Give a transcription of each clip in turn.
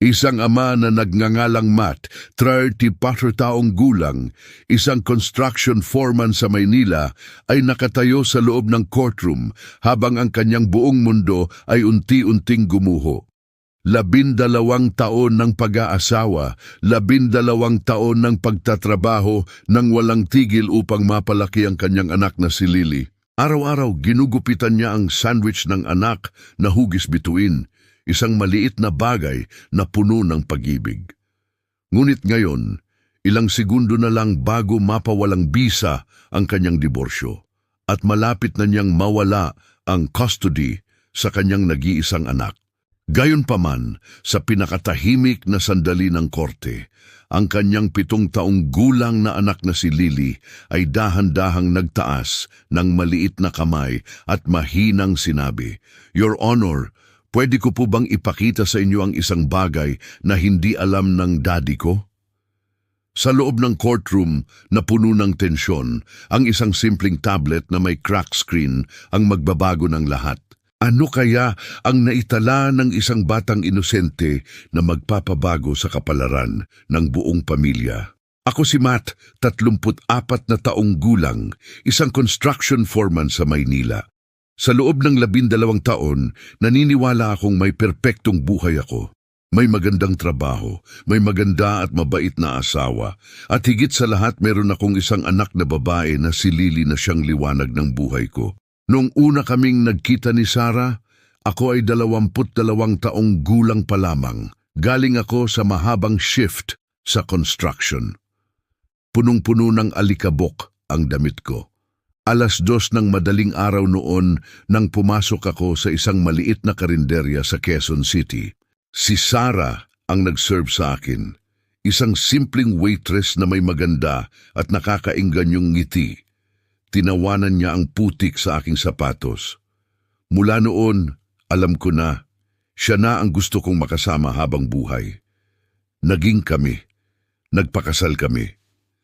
Isang ama na nagngangalang Matt, 34 taong gulang, isang construction foreman sa Maynila, ay nakatayo sa loob ng courtroom habang ang kanyang buong mundo ay unti-unting gumuho. 12 taon ng pag-aasawa, 12 taon ng pagtatrabaho nang walang tigil upang mapalaki ang kanyang anak na si Lily. Araw-araw ginugupitan niya ang sandwich ng anak na hugis bituin, isang maliit na bagay na puno ng pag-ibig. Ngunit ngayon, ilang segundo na lang bago mapawalang bisa ang kanyang diborsyo at malapit na niyang mawala ang custody sa kanyang nag-iisang anak. Gayunpaman, sa pinakatahimik na sandali ng korte, ang kanyang 7 taong gulang na anak na si Lily ay dahan-dahang nagtaas ng maliit na kamay at mahinang sinabi, "Your Honor, pwede ko po bang ipakita sa inyo ang isang bagay na hindi alam ng daddy ko?" Sa loob ng courtroom na puno ng tensyon, ang isang simpleng tablet na may crack screen ang magbabago ng lahat. Ano kaya ang naitala ng isang batang inosente na magpapabago sa kapalaran ng buong pamilya? Ako si Matt, 34 na taong gulang, isang construction foreman sa Maynila. Sa loob ng 12 taon, naniniwala akong may perpektong buhay ako. May magandang trabaho, may maganda at mabait na asawa, at higit sa lahat meron akong isang anak na babae na si Lily na siyang liwanag ng buhay ko. Noong una kaming nagkita ni Sarah, ako ay 22 taong gulang pa lamang. Galing ako sa mahabang shift sa construction. Punong-puno ng alikabok ang damit ko. 2:00 ng madaling araw noon nang pumasok ako sa isang maliit na karinderya sa Quezon City. Si Sarah ang nag-serve sa akin. Isang simpleng waitress na may maganda at nakakaingganyong ngiti. Tinawanan niya ang putik sa aking sapatos. Mula noon, alam ko na, siya na ang gusto kong makasama habang buhay. Naging kami. Nagpakasal kami.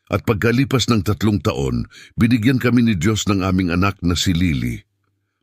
At pagkalipas ng 3 taon, binigyan kami ni Diyos ng aming anak na si Lily.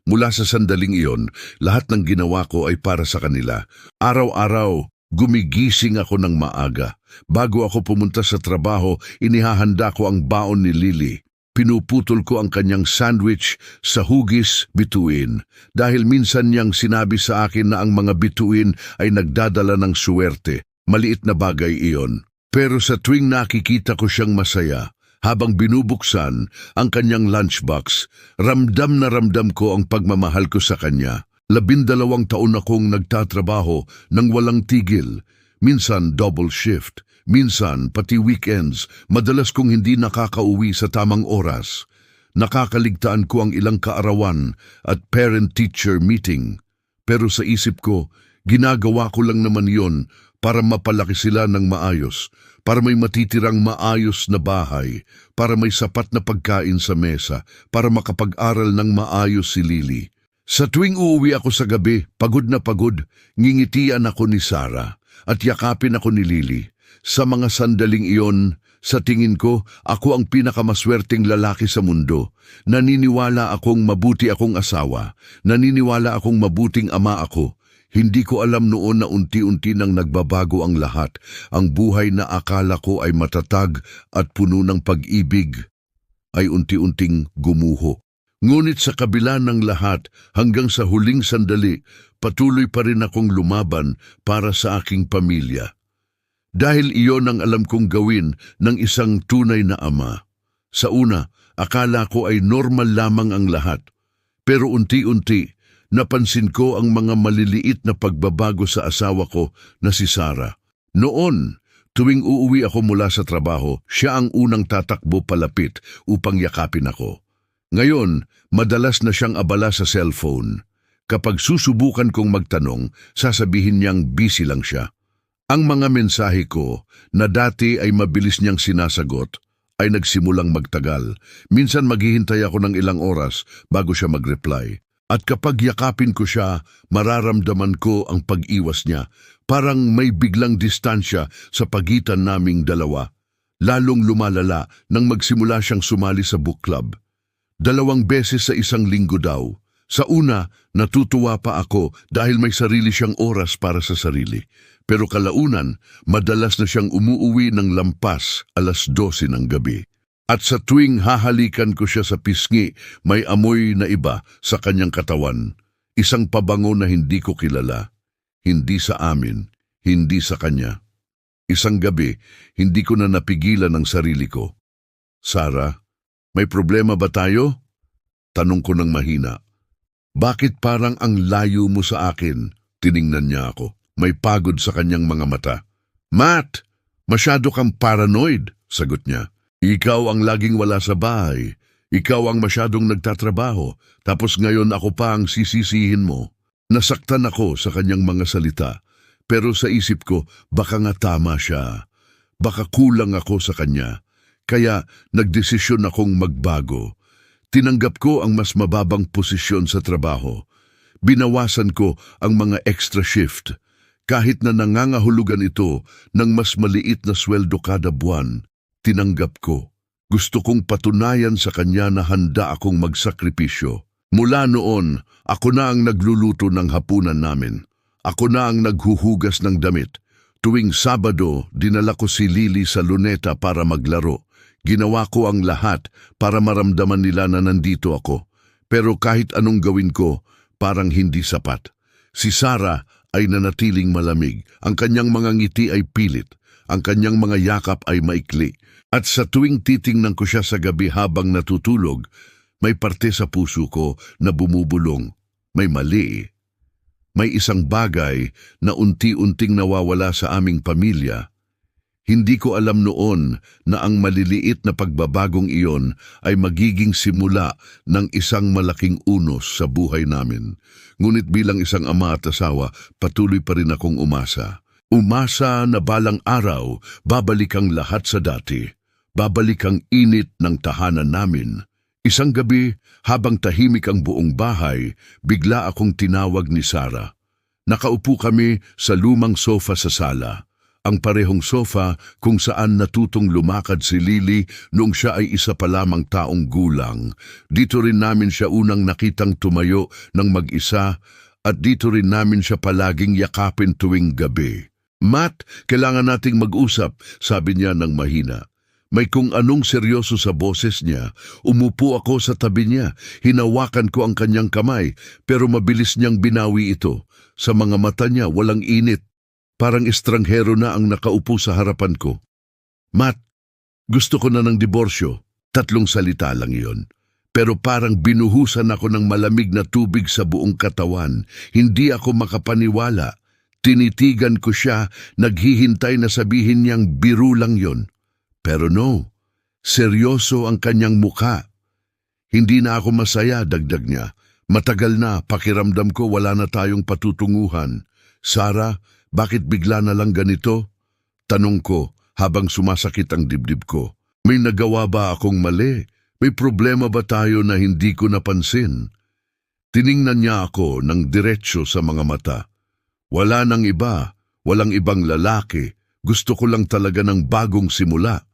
Mula sa sandaling iyon, lahat ng ginawa ko ay para sa kanila. Araw-araw, gumigising ako ng maaga. Bago ako pumunta sa trabaho, inihahanda ko ang baon ni Lily. Pinuputol ko ang kanyang sandwich sa hugis bituin dahil minsan niyang sinabi sa akin na ang mga bituin ay nagdadala ng suwerte. Maliit na bagay iyon. Pero sa tuwing nakikita ko siyang masaya, habang binubuksan ang kanyang lunchbox, ramdam na ramdam ko ang pagmamahal ko sa kanya. 12 taon akong nagtatrabaho nang walang tigil, minsan double shift. Minsan, pati weekends, madalas kong hindi nakakauwi sa tamang oras. Nakakaligtaan ko ang ilang kaarawan at parent-teacher meeting. Pero sa isip ko, ginagawa ko lang naman yon para mapalaki sila ng maayos, para may matitirang maayos na bahay, para may sapat na pagkain sa mesa, para makapag-aral ng maayos si Lily. Sa tuwing uuwi ako sa gabi, pagod na pagod, ngingitian ako ni Sarah at yakapin ako ni Lily. Sa mga sandaling iyon, sa tingin ko, ako ang pinakamaswerteng lalaki sa mundo. Naniniwala akong mabuti akong asawa. Naniniwala akong mabuting ama ako. Hindi ko alam noon na unti-unti nang nagbabago ang lahat. Ang buhay na akala ko ay matatag at puno ng pag-ibig ay unti-unting gumuho. Ngunit sa kabila ng lahat, hanggang sa huling sandali, patuloy pa rin akong lumaban para sa aking pamilya. Dahil iyon ang alam kong gawin ng isang tunay na ama. Sa una, akala ko ay normal lamang ang lahat. Pero unti-unti, napansin ko ang mga maliliit na pagbabago sa asawa ko na si Sarah. Noon, tuwing uuwi ako mula sa trabaho, siya ang unang tatakbo palapit upang yakapin ako. Ngayon, madalas na siyang abala sa cellphone. Kapag susubukan kong magtanong, sasabihin niyang busy lang siya. Ang mga mensahe ko na dati ay mabilis niyang sinasagot ay nagsimulang magtagal. Minsan maghihintay ako ng ilang oras bago siya mag-reply. At kapag yakapin ko siya, mararamdaman ko ang pag-iwas niya. Parang may biglang distansya sa pagitan naming dalawa. Lalong lumalala nang magsimula siyang sumali sa book club. 2 beses sa isang linggo daw. Sa una, natutuwa pa ako dahil may sarili siyang oras para sa sarili. Pero kalaunan, madalas na siyang umuuwi ng lampas 12:00 ng gabi. At sa tuwing hahalikan ko siya sa pisngi, may amoy na iba sa kanyang katawan. Isang pabango na hindi ko kilala. Hindi sa amin, hindi sa kanya. Isang gabi, hindi ko na napigilan ang sarili ko. Sarah, may problema ba tayo? Tanong ko ng mahina. Bakit parang ang layo mo sa akin? Tiningnan niya ako. May pagod sa kanyang mga mata. Matt, masyado kang paranoid, sagot niya. Ikaw ang laging wala sa bahay. Ikaw ang masyadong nagtatrabaho. Tapos ngayon ako pa ang sisisihin mo. Nasaktan ako sa kanyang mga salita. Pero sa isip ko, baka nga tama siya. Baka kulang ako sa kanya. Kaya nagdesisyon akong magbago. Tinanggap ko ang mas mababang posisyon sa trabaho. Binawasan ko ang mga extra shift. Kahit na nangangahulugan ito ng mas maliit na sweldo kada buwan, tinanggap ko. Gusto kong patunayan sa kanya na handa akong magsakripisyo. Mula noon, ako na ang nagluluto ng hapunan namin. Ako na ang naghuhugas ng damit. Tuwing Sabado, dinala ko si Lily sa luneta para maglaro. Ginawa ko ang lahat para maramdaman nila na nandito ako. Pero kahit anong gawin ko, parang hindi sapat. Si Sarah ay nanatiling malamig. Ang kanyang mga ngiti ay pilit. Ang kanyang mga yakap ay maikli. At sa tuwing titingnan ko siya sa gabi habang natutulog, may parte sa puso ko na bumubulong. May mali. May isang bagay na unti-unting nawawala sa aming pamilya. Hindi ko alam noon na ang maliliit na pagbabagong iyon ay magiging simula ng isang malaking unos sa buhay namin. Ngunit bilang isang ama at asawa, patuloy pa rin akong umasa. Umasa na balang araw, babalik ang lahat sa dati. Babalik ang init ng tahanan namin. Isang gabi, habang tahimik ang buong bahay, bigla akong tinawag ni Sarah. Nakaupo kami sa lumang sofa sa sala. Ang parehong sofa kung saan natutong lumakad si Lily noong siya ay isa pa lamang taong gulang. Dito rin namin siya unang nakitang tumayo ng mag-isa at dito rin namin siya palaging yakapin tuwing gabi. Matt, kailangan nating mag-usap, sabi niya ng mahina. May kung anong seryoso sa boses niya. Umupo ako sa tabi niya. Hinawakan ko ang kanyang kamay pero mabilis niyang binawi ito. Sa mga mata niya walang init. Parang estranghero na ang nakaupo sa harapan ko. Matt, gusto ko na ng diborsyo. 3 salita lang iyon. Pero parang binuhusan ako ng malamig na tubig sa buong katawan. Hindi ako makapaniwala. Tinitigan ko siya, naghihintay na sabihin niyang biro lang yon. Pero no, seryoso ang kanyang mukha. Hindi na ako masaya, dagdag niya. Matagal na, pakiramdam ko wala na tayong patutunguhan. Sarah, bakit bigla na lang ganito? Tanong ko habang sumasakit ang dibdib ko. May nagawa ba akong mali? May problema ba tayo na hindi ko napansin? Tiningnan niya ako ng diretsyo sa mga mata. Wala nang iba, walang ibang lalaki. Gusto ko lang talaga ng bagong simula.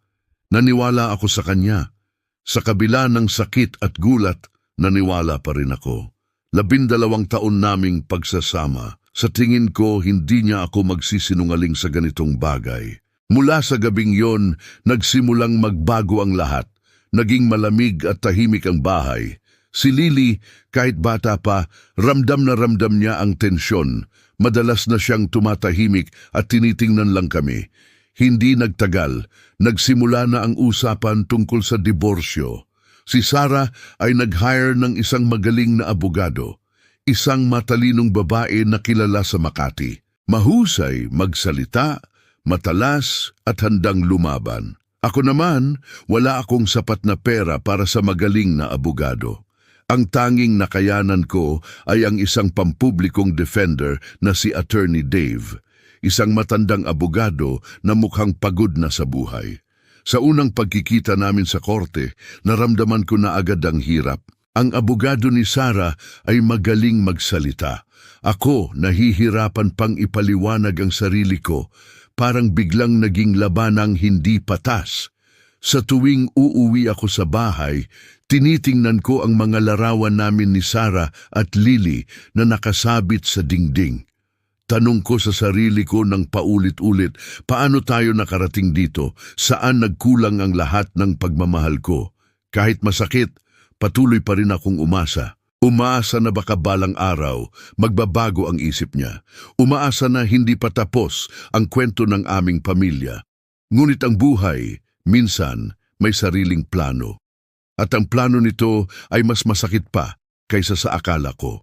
Naniwala ako sa kanya. Sa kabila ng sakit at gulat, naniwala pa rin ako. 12 taon naming pagsasama. Sa tingin ko, hindi niya ako magsisinungaling sa ganitong bagay. Mula sa gabing yon, nagsimulang magbago ang lahat. Naging malamig at tahimik ang bahay. Si Lily, kahit bata pa, ramdam na ramdam niya ang tensyon. Madalas na siyang tumatahimik at tinitingnan lang kami. Hindi nagtagal, nagsimula na ang usapan tungkol sa diborsyo. Si Sarah ay nag-hire ng isang magaling na abogado. Isang matalinong babae na kilala sa Makati. Mahusay, magsalita, matalas at handang lumaban. Ako naman, wala akong sapat na pera para sa magaling na abogado. Ang tanging nakayanan ko ay ang isang pampublikong defender na si Attorney Dave, isang matandang abogado na mukhang pagod na sa buhay. Sa unang pagkikita namin sa korte, naramdaman ko na agad ang hirap. Ang abogado ni Sarah ay magaling magsalita. Ako, nahihirapan pang ipaliwanag ang sarili ko, parang biglang naging labanang hindi patas. Sa tuwing uuwi ako sa bahay, tinitingnan ko ang mga larawan namin ni Sarah at Lily na nakasabit sa dingding. Tanong ko sa sarili ko ng paulit-ulit, paano tayo nakarating dito? Saan nagkulang ang lahat ng pagmamahal ko? Kahit masakit, patuloy pa rin akong umasa. Umaasa na baka balang araw, magbabago ang isip niya. Umaasa na hindi pa tapos ang kwento ng aming pamilya. Ngunit ang buhay, minsan, may sariling plano. At ang plano nito ay mas masakit pa kaysa sa akala ko.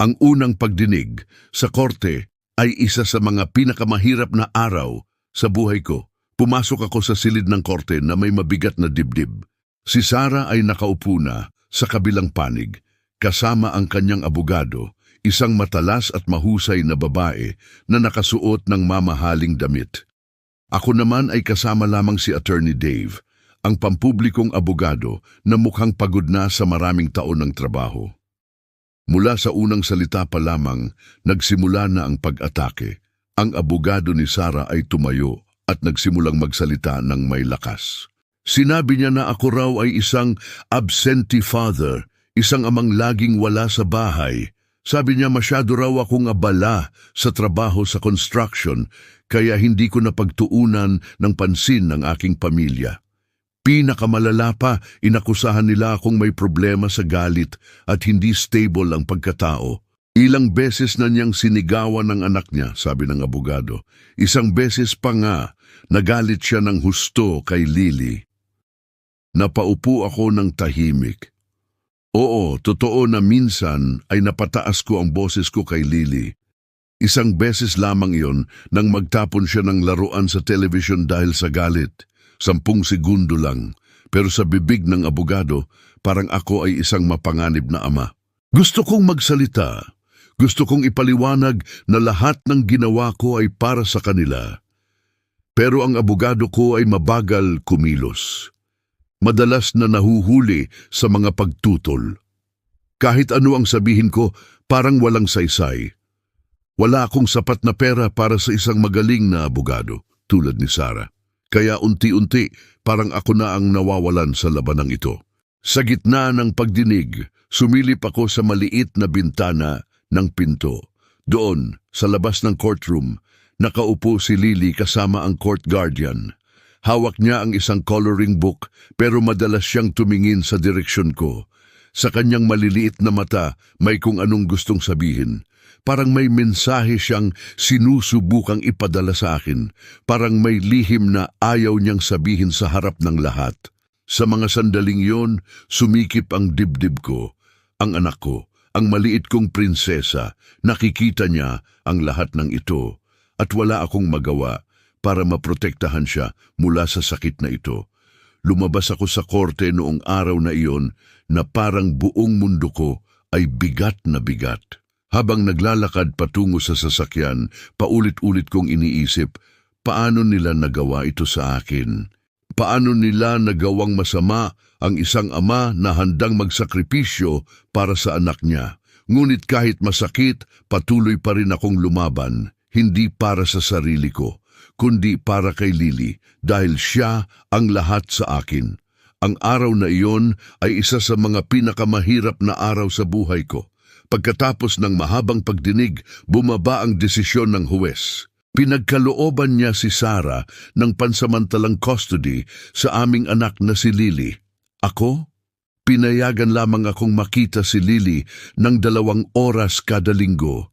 Ang unang pagdinig sa korte ay isa sa mga pinakamahirap na araw sa buhay ko. Pumasok ako sa silid ng korte na may mabigat na dibdib. Si Sarah ay nakaupo na sa kabilang panig, kasama ang kanyang abogado, isang matalas at mahusay na babae na nakasuot ng mamahaling damit. Ako naman ay kasama lamang si Attorney Dave, ang pampublikong abogado na mukhang pagod na sa maraming taon ng trabaho. Mula sa unang salita pa lamang, nagsimula na ang pag-atake. Ang abogado ni Sarah ay tumayo at nagsimulang magsalita ng may lakas. Sinabi niya na ako raw ay isang absentee father, isang amang laging wala sa bahay. Sabi niya masyado raw akong abala sa trabaho sa construction, kaya hindi ko napagtuunan ng pansin ng aking pamilya. Pinakamalala pa, inakusahan nila akong may problema sa galit at hindi stable ang pagkatao. Ilang beses na niyang sinigawan ng anak niya, sabi ng abogado. Isang beses pa nga, nagalit siya ng husto kay Lily. Napaupo ako ng tahimik. Oo, totoo na minsan ay napataas ko ang boses ko kay Lily. Isang beses lamang iyon nang magtapon siya ng laruan sa television dahil sa galit. 10 segundo lang, pero sa bibig ng abogado, parang ako ay isang mapanganib na ama. Gusto kong magsalita. Gusto kong ipaliwanag na lahat ng ginawa ko ay para sa kanila. Pero ang abogado ko ay mabagal kumilos. Madalas na nahuhuli sa mga pagtutol. Kahit ano ang sabihin ko, parang walang saysay. Wala akong sapat na pera para sa isang magaling na abogado, tulad ni Sarah. Kaya unti-unti, parang ako na ang nawawalan sa labanang ito. Sa gitna ng pagdinig, sumilip ako sa maliit na bintana ng pinto. Doon, sa labas ng courtroom, nakaupo si Lily kasama ang court guardian. Hawak niya ang isang coloring book pero madalas siyang tumingin sa direksyon ko. Sa kanyang maliliit na mata, may kung anong gustong sabihin. Parang may mensahe siyang sinusubukang ipadala sa akin. Parang may lihim na ayaw niyang sabihin sa harap ng lahat. Sa mga sandaling yon, sumikip ang dibdib ko. Ang anak ko, ang maliit kong prinsesa, nakikita niya ang lahat ng ito. At wala akong magawa para maprotektahan siya mula sa sakit na ito. Lumabas ako sa korte noong araw na iyon na parang buong mundo ko ay bigat na bigat. Habang naglalakad patungo sa sasakyan, paulit-ulit kong iniisip, paano nila nagawa ito sa akin? Paano nila nagawang masama ang isang ama na handang magsakripisyo para sa anak niya? Ngunit kahit masakit, patuloy pa rin akong lumaban, hindi para sa sarili ko, kundi para kay Lily, dahil siya ang lahat sa akin. Ang araw na iyon ay isa sa mga pinakamahirap na araw sa buhay ko. Pagkatapos ng mahabang pagdinig, bumaba ang desisyon ng huwes. Pinagkalooban niya si Sarah ng pansamantalang custody sa aming anak na si Lily. Ako? Pinayagan lamang akong makita si Lily ng 2 oras kada linggo.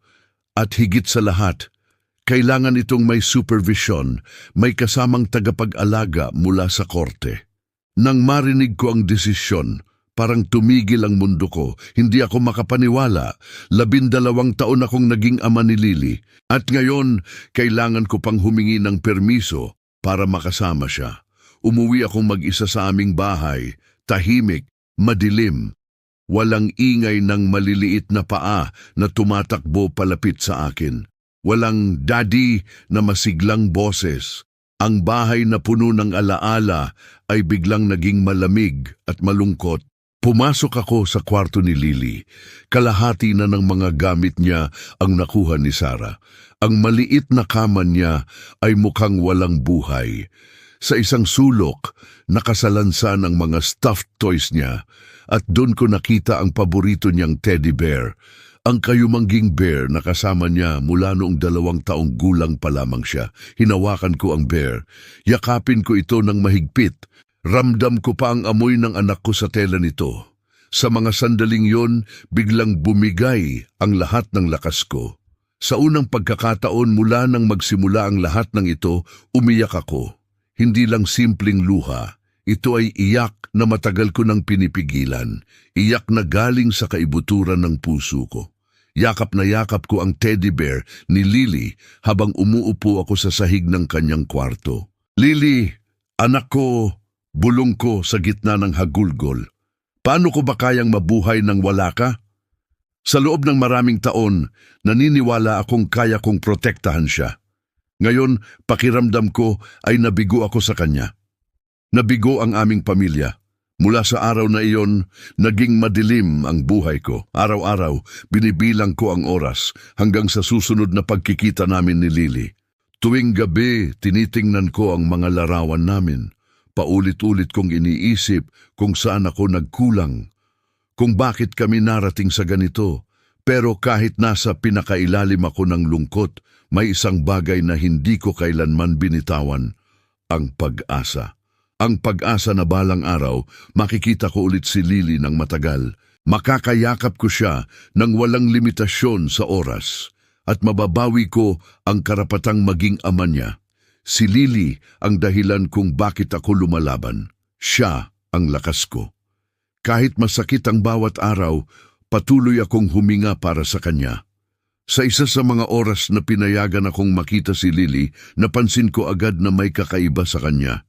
At higit sa lahat, kailangan itong may supervision, may kasamang tagapag-alaga mula sa korte. Nang marinig ko ang desisyon, parang tumigil ang mundo ko. Hindi ako makapaniwala. 12 taon akong naging ama ni Lily. At ngayon, kailangan ko pang humingi ng permiso para makasama siya. Umuwi akong mag-isa sa aming bahay. Tahimik, madilim. Walang ingay ng maliliit na paa na tumatakbo palapit sa akin. Walang daddy na masiglang boses. Ang bahay na puno ng alaala ay biglang naging malamig at malungkot. Pumasok ako sa kwarto ni Lily. Kalahati na ng mga gamit niya ang nakuha ni Sarah. Ang maliit na kama niya ay mukhang walang buhay. Sa isang sulok, nakasalansan ang mga stuffed toys niya at doon ko nakita ang paborito niyang teddy bear, Ang kayumangging bear na kasama niya mula noong 2 taong gulang pa lamang siya. Hinawakan ko ang bear. Yakapin ko ito ng mahigpit. Ramdam ko pa ang amoy ng anak ko sa tela nito. Sa mga sandaling yon, biglang bumigay ang lahat ng lakas ko. Sa unang pagkakataon mula nang magsimula ang lahat ng ito, umiyak ako. Hindi lang simpleng luha. Ito ay iyak na matagal ko nang pinipigilan. Iyak na galing sa kaibuturan ng puso ko. Yakap na yakap ko ang teddy bear ni Lily habang umuupo ako sa sahig ng kanyang kwarto. Lily, anak ko, bulong ko sa gitna ng hagulgol. Paano ko ba kayang mabuhay nang wala ka? Sa loob ng maraming taon, naniniwala akong kaya kong protektahan siya. Ngayon, pakiramdam ko ay nabigo ako sa kanya. Nabigo ang aming pamilya. Mula sa araw na iyon, naging madilim ang buhay ko. Araw-araw, binibilang ko ang oras hanggang sa susunod na pagkikita namin ni Lily. Tuwing gabi, tinitingnan ko ang mga larawan namin. Paulit-ulit kong iniisip kung saan ako nagkulang, kung bakit kami narating sa ganito. Pero kahit nasa pinakailalim ako ng lungkot, may isang bagay na hindi ko kailanman binitawan, ang pag-asa. Ang pag-asa na balang araw, makikita ko ulit si Lily ng matagal. Makakayakap ko siya ng walang limitasyon sa oras at mababawi ko ang karapatang maging ama niya. Si Lily ang dahilan kung bakit ako lumalaban. Siya ang lakas ko. Kahit masakit ang bawat araw, patuloy akong huminga para sa kanya. Sa isa sa mga oras na pinayagan akong makita si Lily, napansin ko agad na may kakaiba sa kanya.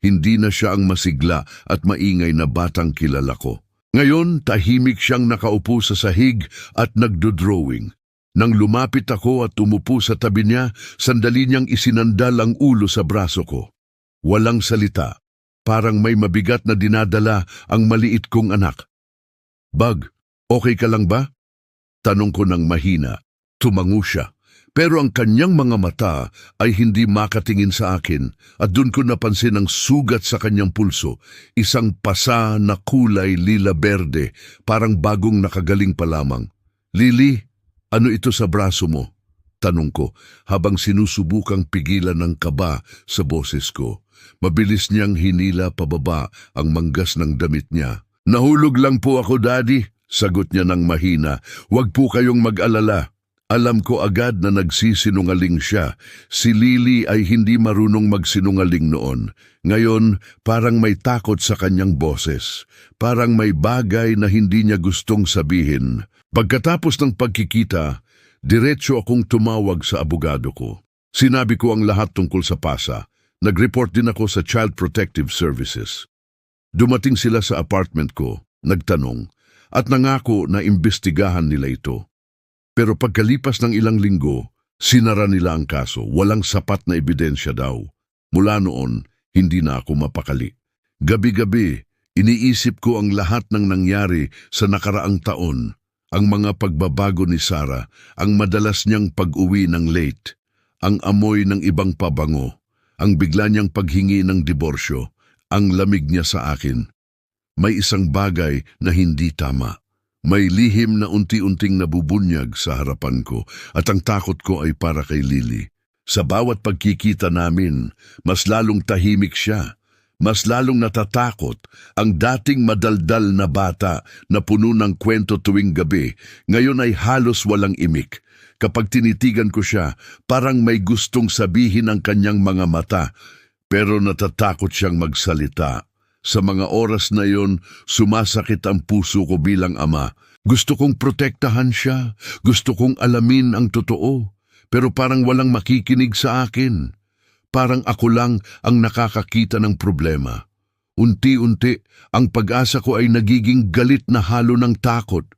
Hindi na siya ang masigla at maingay na batang kilala ko. Ngayon, tahimik siyang nakaupo sa sahig at nagdodrawing. Nang lumapit ako at umupo sa tabi niya, sandali niyang isinandal ang ulo sa braso ko. Walang salita, parang may mabigat na dinadala ang maliit kong anak. Bug, okay ka lang ba? Tanong ko ng mahina. Tumango siya. Pero ang kanyang mga mata ay hindi makatingin sa akin at doon ko napansin ang sugat sa kanyang pulso, isang pasa na kulay lila-berde, parang bagong nakagaling pa lamang. Lily, ano ito sa braso mo? Tanong ko habang sinusubukang pigilan ng kaba sa boses ko. Mabilis niyang hinila pababa ang manggas ng damit niya. Nahulog lang po ako, Daddy, sagot niya ng mahina. Huwag po kayong mag-alala. Alam ko agad na nagsisinungaling siya. Si Lily ay hindi marunong magsinungaling noon. Ngayon, parang may takot sa kanyang boses. Parang may bagay na hindi niya gustong sabihin. Pagkatapos ng pagkikita, diretso akong tumawag sa abogado ko. Sinabi ko ang lahat tungkol sa pasa. Nag-report din ako sa Child Protective Services. Dumating sila sa apartment ko, nagtanong, at nangako na imbestigahan nila ito. Pero pagkalipas ng ilang linggo, sinara nila ang kaso. Walang sapat na ebidensya daw. Mula noon, hindi na ako mapakali. Gabi-gabi, iniisip ko ang lahat ng nangyari sa nakaraang taon. Ang mga pagbabago ni Sarah, ang madalas niyang pag-uwi ng late, ang amoy ng ibang pabango, ang bigla niyang paghingi ng diborsyo, ang lamig niya sa akin. May isang bagay na hindi tama. May lihim na unti-unting nabubunyag sa harapan ko at ang takot ko ay para kay Lily. Sa bawat pagkikita namin, mas lalong tahimik siya. Mas lalong natatakot. Ang dating madaldal na bata na puno ng kwento tuwing gabi, ngayon ay halos walang imik. Kapag tinitigan ko siya, parang may gustong sabihin ang kanyang mga mata, pero natatakot siyang magsalita. Sa mga oras na yon, sumasakit ang puso ko bilang ama. Gusto kong protektahan siya, gusto kong alamin ang totoo, pero parang walang makikinig sa akin. Parang ako lang ang nakakakita ng problema. Unti-unti, ang pag-asa ko ay nagiging galit na halo ng takot.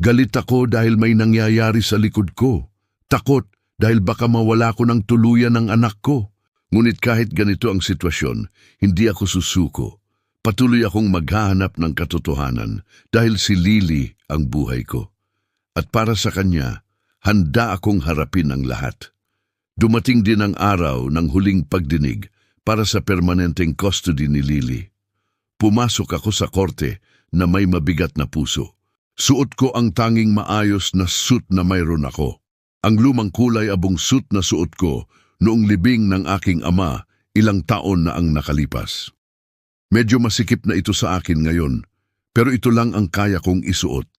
Galit ako dahil may nangyayari sa likod ko. Takot dahil baka mawala ko ng tuluyan ng anak ko. Ngunit kahit ganito ang sitwasyon, hindi ako susuko. Patuloy akong maghahanap ng katotohanan dahil si Lily ang buhay ko. At para sa kanya, handa akong harapin ang lahat. Dumating din ang araw ng huling pagdinig para sa permanenteng custody ni Lily. Pumasok ako sa korte na may mabigat na puso. Suot ko ang tanging maayos na suit na mayroon ako. Ang lumang kulay abong suit na suot ko noong libing ng aking ama, ilang taon na ang nakalipas. Medyo masikip na ito sa akin ngayon, pero ito lang ang kaya kong isuot.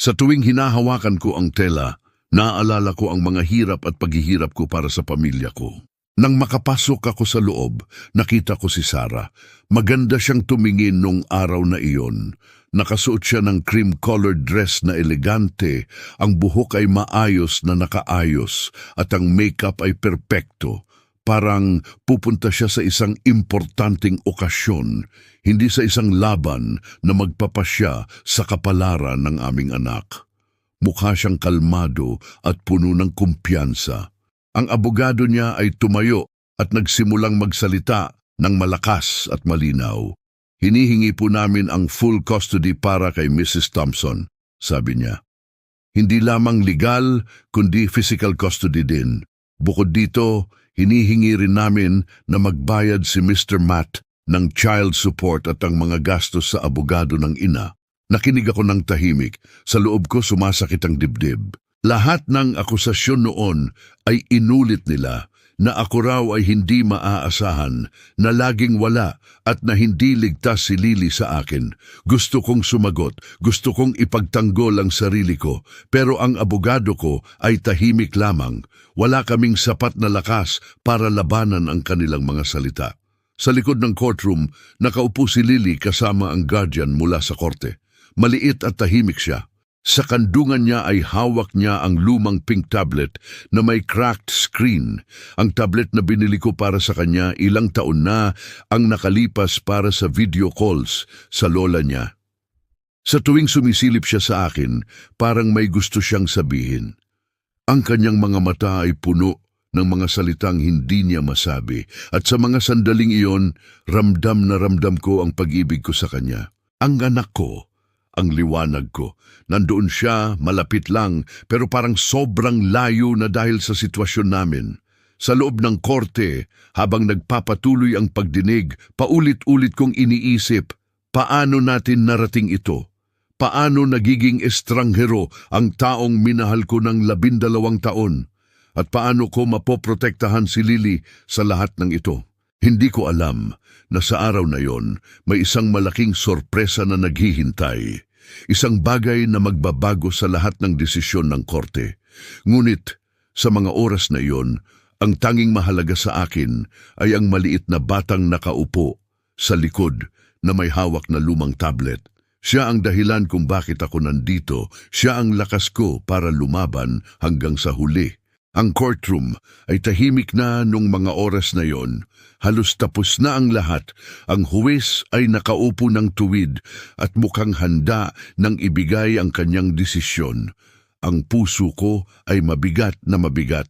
Sa tuwing hinahawakan ko ang tela, naaalala ko ang mga hirap at paghihirap ko para sa pamilya ko. Nang makapasok ako sa loob, nakita ko si Sarah. Maganda siyang tumingin nung araw na iyon. Nakasuot siya ng cream-colored dress na elegante, ang buhok ay maayos na nakaayos at ang makeup ay perpekto. Parang pupunta siya sa isang importanteng okasyon, hindi sa isang laban na magpapasya sa kapalaran ng aming anak. Mukha siyang kalmado at puno ng kumpiyansa. Ang abogado niya ay tumayo at nagsimulang magsalita ng malakas at malinaw. Hinihingi po namin ang full custody para kay Mrs. Thompson, sabi niya. Hindi lamang legal, kundi physical custody din. Bukod dito, hinihingi rin namin na magbayad si Mr. Matt ng child support at ang mga gastos sa abogado ng ina. Nakinig ako ng tahimik, sa loob ko sumasakit ang dibdib. Lahat ng akusasyon noon ay inulit nila na ako raw ay hindi maaasahan, na laging wala at na hindi ligtas si Lily sa akin. Gusto kong sumagot, gusto kong ipagtanggol ang sarili ko, pero ang abogado ko ay tahimik lamang. Wala kaming sapat na lakas para labanan ang kanilang mga salita. Sa likod ng courtroom, nakaupo si Lily kasama ang guardian mula sa korte. Maliit at tahimik siya. Sa kandungan niya ay hawak niya ang lumang pink tablet na may cracked screen. Ang tablet na binili ko para sa kanya ilang taon na ang nakalipas para sa video calls sa lola niya. Sa tuwing sumisilip siya sa akin, parang may gusto siyang sabihin. Ang kanyang mga mata ay puno ng mga salitang hindi niya masabi at sa mga sandaling iyon, ramdam na ramdam ko ang pag-ibig ko sa kanya. Ang anak ko, ang liwanag ko. Nandoon siya, malapit lang, pero parang sobrang layo na dahil sa sitwasyon namin. Sa loob ng korte, habang nagpapatuloy ang pagdinig, paulit-ulit kong iniisip, paano natin narating ito? Paano nagiging estranghero ang taong minahal ko ng 12 taon? At paano ko mapoprotektahan si Lily sa lahat ng ito? Hindi ko alam na sa araw na yon may isang malaking sorpresa na naghihintay. Isang bagay na magbabago sa lahat ng desisyon ng korte. Ngunit sa mga oras na iyon, ang tanging mahalaga sa akin ay ang maliit na batang nakaupo sa likod na may hawak na lumang tablet. Siya ang dahilan kung bakit ako nandito. Siya ang lakas ko para lumaban hanggang sa huli. Ang courtroom ay tahimik na nung mga oras na yon. Halos tapos na ang lahat. Ang huwes ay nakaupo ng tuwid at mukhang handa nang ibigay ang kanyang desisyon. Ang puso ko ay mabigat na mabigat.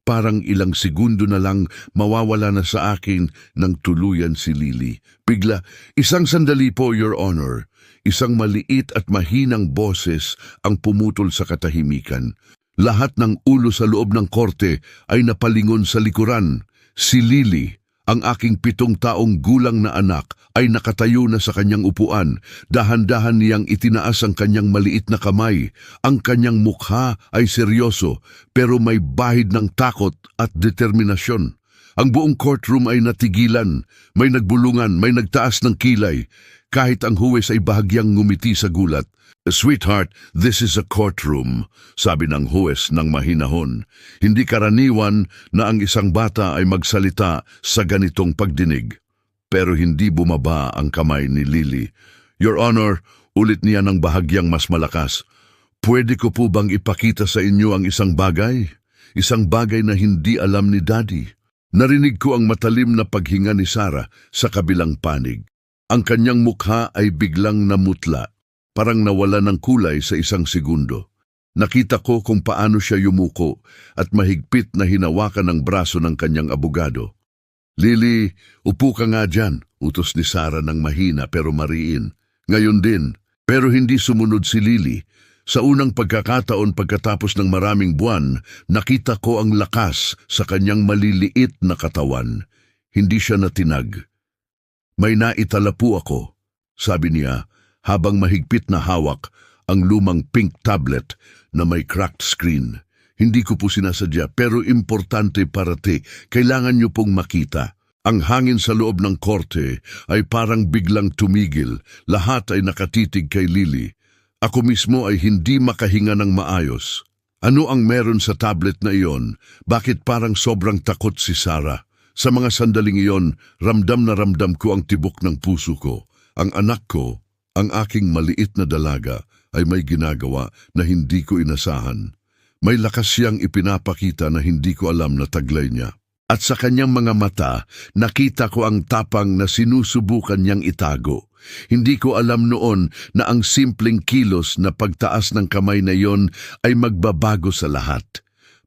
Parang ilang segundo na lang mawawala na sa akin ng tuluyan si Lily. Bigla, isang sandali po, Your Honor. Isang maliit at mahinang boses ang pumutol sa katahimikan. Lahat ng ulo sa loob ng korte ay napalingon sa likuran. Si Lily, ang aking 7 taong gulang na anak, ay nakatayo na sa kanyang upuan. Dahan-dahan niyang itinaas ang kanyang maliit na kamay. Ang kanyang mukha ay seryoso, pero may bahid ng takot at determinasyon. Ang buong courtroom ay natigilan. May nagbulungan, may nagtaas ng kilay. Kahit ang huwes ay bahagyang ngumiti sa gulat. Sweetheart, this is a courtroom, sabi ng huwes ng mahinahon. Hindi karaniwan na ang isang bata ay magsalita sa ganitong pagdinig. Pero hindi bumaba ang kamay ni Lily. Your Honor, ulit niya ng bahagyang mas malakas. Pwede ko po bang ipakita sa inyo ang isang bagay? Isang bagay na hindi alam ni Daddy. Narinig ko ang matalim na paghinga ni Sarah sa kabilang panig. Ang kanyang mukha ay biglang namutla. Parang nawala ng kulay sa isang segundo. Nakita ko kung paano siya yumuko at mahigpit na hinawakan ang braso ng kanyang abogado. Lily, upo ka nga dyan, utos ni Sarah ng mahina pero mariin. Ngayon din, pero hindi sumunod si Lily. Sa unang pagkakataon pagkatapos ng maraming buwan, nakita ko ang lakas sa kanyang maliliit na katawan. Hindi siya natinag. May naitala po ako, sabi niya, habang mahigpit na hawak ang lumang pink tablet na may cracked screen. Hindi ko po sinasadya pero importante parati, kailangan niyo pong makita. Ang hangin sa loob ng korte ay parang biglang tumigil, lahat ay nakatitig kay Lily. Ako mismo ay hindi makahinga ng maayos. Ano ang meron sa tablet na iyon? Bakit parang sobrang takot si Sarah? Sa mga sandaling iyon, ramdam na ramdam ko ang tibok ng puso ko. Ang anak ko, ang aking maliit na dalaga, ay may ginagawa na hindi ko inasahan. May lakas siyang ipinapakita na hindi ko alam na taglay niya. At sa kanyang mga mata, nakita ko ang tapang na sinusubukan niyang itago. Hindi ko alam noon na ang simpleng kilos na pagtaas ng kamay na iyon ay magbabago sa lahat.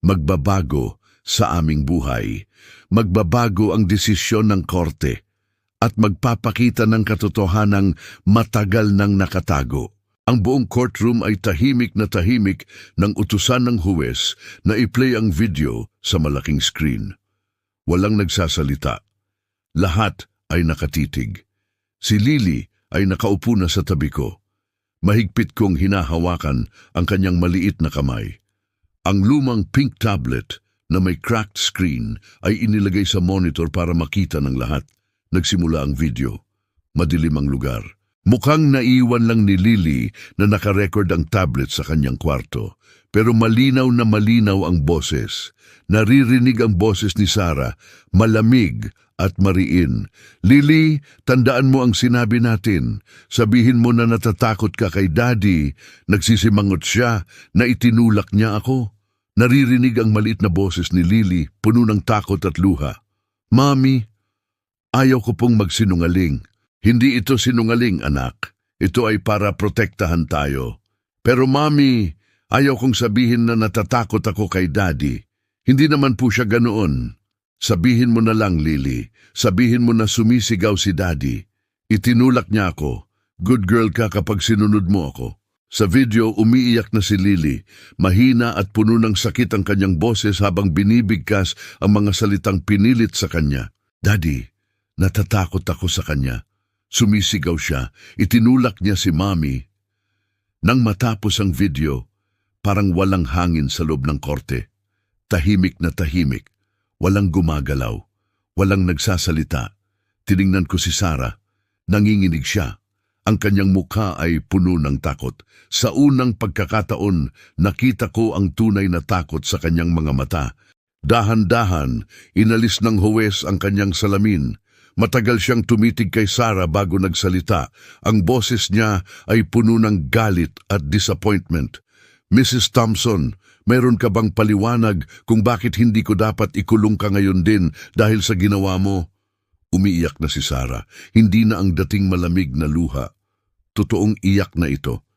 Magbabago sa aming buhay. Magbabago ang desisyon ng korte. At magpapakita ng katotohanang matagal nang nakatago. Ang buong courtroom ay tahimik ng utusan ng huwes na i-play ang video sa malaking screen. Walang nagsasalita. Lahat ay nakatitig. Si Lily ay nakaupo na sa tabi ko. Mahigpit kong hinahawakan ang kanyang maliit na kamay. Ang lumang pink tablet na may cracked screen ay inilagay sa monitor para makita ng lahat. Nagsimula ang video. Madilim ang lugar. Mukhang naiwan lang ni Lily na nakarecord ang tablet sa kanyang kwarto. Pero malinaw na malinaw ang boses. Naririnig ang boses ni Sarah, malamig at mariin. Lily, tandaan mo ang sinabi natin. Sabihin mo na natatakot ka kay Daddy. Nagsisimangot siya na itinulak niya ako. Naririnig ang maliit na boses ni Lily, puno ng takot at luha. Mami, ayaw ko pong magsinungaling. Hindi ito sinungaling, anak. Ito ay para protektahan tayo. Pero Mami, ayaw kong sabihin na natatakot ako kay Daddy. Hindi naman po siya ganoon. Sabihin mo na lang, Lily. Sabihin mo na sumisigaw si Daddy. Itinulak niya ako. Good girl ka kapag sinunod mo ako. Sa video, umiiyak na si Lily. Mahina at puno ng sakit ang kanyang boses habang binibigkas ang mga salitang pinilit sa kanya. Daddy, natatakot ako sa kanya. Sumisigaw siya. Itinulak niya si Mami. Nang matapos ang video, parang walang hangin sa loob ng korte. Tahimik na tahimik. Walang gumagalaw. Walang nagsasalita. Tiningnan ko si Sarah. Nanginginig siya. Ang kanyang mukha ay puno ng takot. Sa unang pagkakataon, nakita ko ang tunay na takot sa kanyang mga mata. Dahan-dahan, inalis ng huwes ang kanyang salamin. Matagal siyang tumitig kay Sarah bago nagsalita. Ang boses niya ay puno ng galit at disappointment. Mrs. Thompson, mayroon ka bang paliwanag kung bakit hindi ko dapat ikulong ka ngayon din dahil sa ginawa mo? Umiiyak na si Sarah. Hindi na ang dating malamig na luha. Totoong iyak na ito.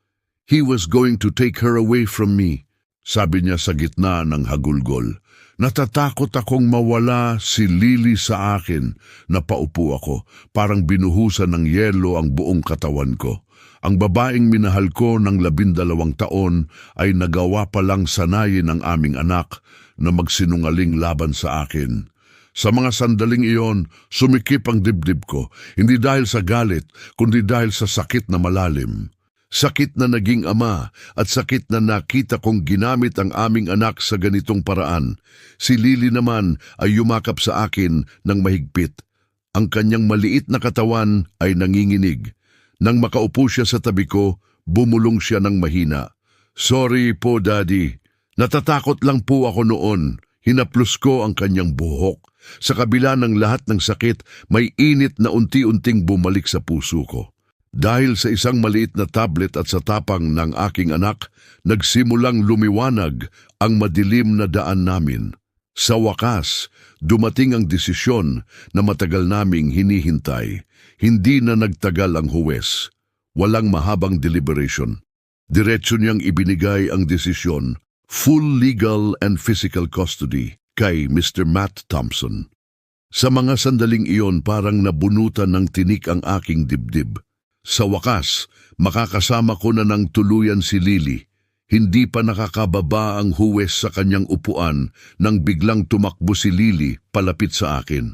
He was going to take her away from me, sabi niya sa gitna ng hagulgol. Natatakot akong mawala si Lily sa akin. Napaupo ako, parang binuhusan ng yelo ang buong katawan ko. Ang babaeng minahal ko ng 12 taon ay nagawa palang sanayin ng aming anak na magsinungaling laban sa akin. Sa mga sandaling iyon, sumikip ang dibdib ko, hindi dahil sa galit, kundi dahil sa sakit na malalim. Sakit na naging ama at sakit na nakita kong ginamit ang aming anak sa ganitong paraan. Si Lily naman ay yumakap sa akin ng mahigpit. Ang kanyang maliit na katawan ay nanginginig. Nang makaupo siya sa tabi ko, bumulong siya ng mahina. Sorry po, Daddy. Natatakot lang po ako noon. Hinaplos ko ang kanyang buhok. Sa kabila ng lahat ng sakit, may init na unti-unting bumalik sa puso ko. Dahil sa isang maliit na tablet at sa tapang ng aking anak, nagsimulang lumiwanag ang madilim na daan namin. Sa wakas, dumating ang desisyon na matagal naming hinihintay. Hindi na nagtagal ang huwes. Walang mahabang deliberation. Diretso niyang ibinigay ang desisyon, full legal and physical custody, kay Mr. Matt Thompson. Sa mga sandaling iyon parang nabunutan ng tinik ang aking dibdib. Sa wakas, makakasama ko na ng tuluyan si Lily. Hindi pa nakakababa ang huwes sa kanyang upuan nang biglang tumakbo si Lily palapit sa akin.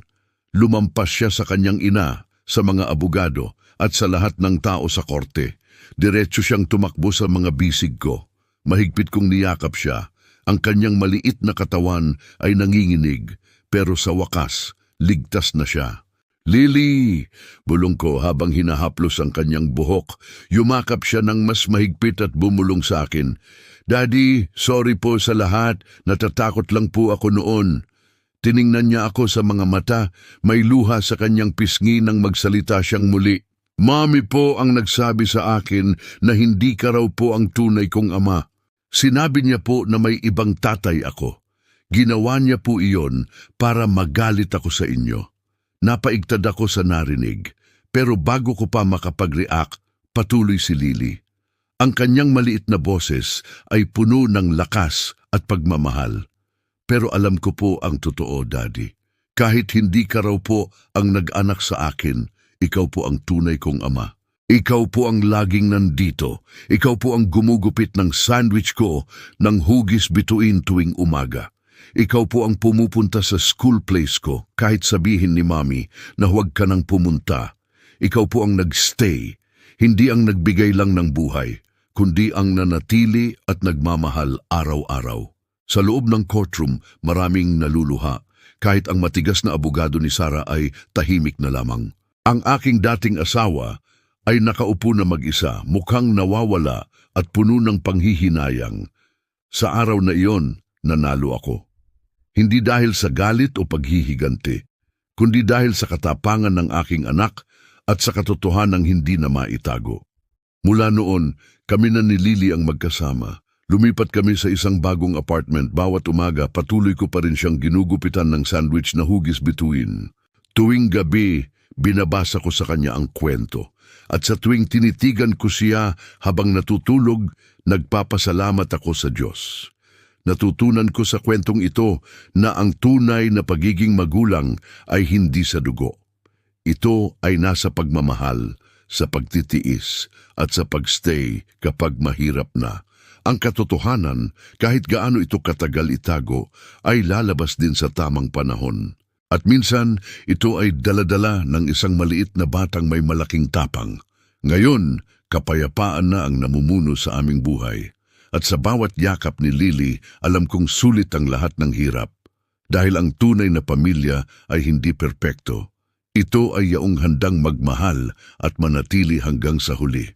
Lumampas siya sa kanyang ina, sa mga abogado at sa lahat ng tao sa korte. Diretso siyang tumakbo sa mga bisig ko. Mahigpit kong niyakap siya. Ang kanyang maliit na katawan ay nanginginig, pero sa wakas, ligtas na siya. Lily! Bulong ko habang hinahaplos ang kanyang buhok. Yumakap siya ng mas mahigpit at bumulong sa akin. Daddy, sorry po sa lahat. Natatakot lang po ako noon. Tiningnan niya ako sa mga mata. May luha sa kanyang pisngi nang magsalita siyang muli. Mami po ang nagsabi sa akin na hindi ka raw po ang tunay kong ama. Sinabi niya po na may ibang tatay ako. Ginawa niya po iyon para magalit ako sa inyo. Napaigtad ako sa narinig, pero bago ko pa makapag-react, patuloy si Lily. Ang kanyang maliit na boses ay puno ng lakas at pagmamahal. Pero alam ko po ang totoo, Daddy. Kahit hindi ka raw po ang nag-anak sa akin, ikaw po ang tunay kong ama. Ikaw po ang laging nandito. Ikaw po ang gumugupit ng sandwich ko ng hugis bituin tuwing umaga. Ikaw po ang pumupunta sa school place ko kahit sabihin ni Mami na huwag ka nang pumunta. Ikaw po ang nagstay, hindi ang nagbigay lang ng buhay, kundi ang nanatili at nagmamahal araw-araw. Sa loob ng courtroom, maraming naluluha, kahit ang matigas na abogado ni Sarah ay tahimik na lamang. Ang aking dating asawa ay nakaupo na mag-isa, mukhang nawawala at puno ng panghihinayang. Sa araw na iyon, nanalo ako. Hindi dahil sa galit o paghihiganti, kundi dahil sa katapangan ng aking anak at sa katotohanang hindi na maitago. Mula noon, kami na ni Lily ang magkasama. Lumipat kami sa isang bagong apartment. Bawat umaga, patuloy ko pa rin siyang ginugupitan ng sandwich na hugis bituin. Tuwing gabi, binabasa ko sa kanya ang kwento. At sa tuwing tinitigan ko siya habang natutulog, nagpapasalamat ako sa Diyos. Natutunan ko sa kwentong ito na ang tunay na pagiging magulang ay hindi sa dugo. Ito ay nasa pagmamahal, sa pagtitiis, at sa pagstay kapag mahirap na. Ang katotohanan, kahit gaano ito katagal itago, ay lalabas din sa tamang panahon. At minsan, ito ay daladala ng isang maliit na batang may malaking tapang. Ngayon, kapayapaan na ang namumuno sa aming buhay. At sa bawat yakap ni Lily, alam kong sulit ang lahat ng hirap. Dahil ang tunay na pamilya ay hindi perpekto. Ito ay yaong handang magmahal at manatili hanggang sa huli.